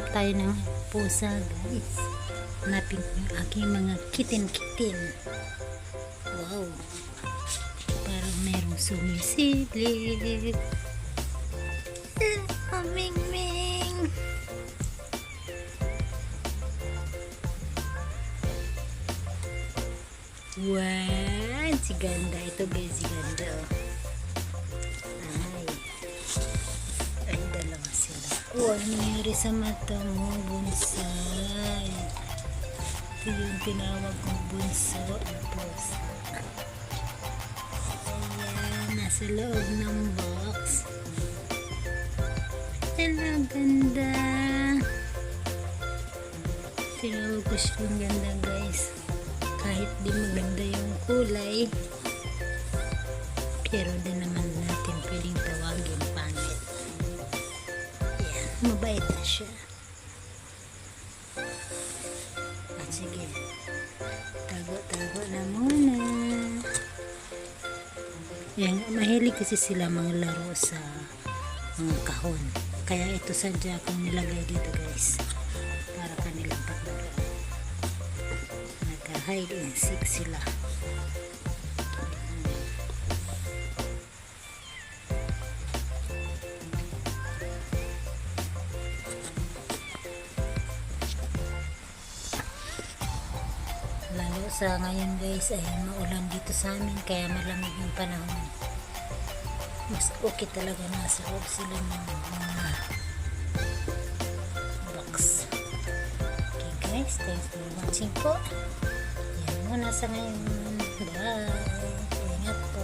tayo ng pusa, guys. Hanapin ko yung aking mga kitten. Wow. Parang merong sumisilip. Ming. Wow, si ganda. Ito guys, si ganda. Ay, dalawa sila. Oh, ano nangyari sa mata mo, bonsai? Ito yung tinawag kong bunso. Ayan, nasa loob ng box. Hello, ganda. Tinawag ko siyang ganda, guys. Kahit di maganda yung kulay, pero din naman natin pwedeng tawagin pangit. Yan, mabait na siya. At sige, tago na muna. Yan, mahilig kasi sila mga laro sa mga kahon. Kaya ito sadya akong nilagay dito, guys, para kanilang paglaro. Hide and seek sila. Lalo sa ngayon, guys, ay maulan dito sa amin, kaya malamig yung panahon. Mas okay talaga nasa loob sila ng mga box. Okay guys, thanks for watching po. Muna sa ngayon. Bye. Ingat po.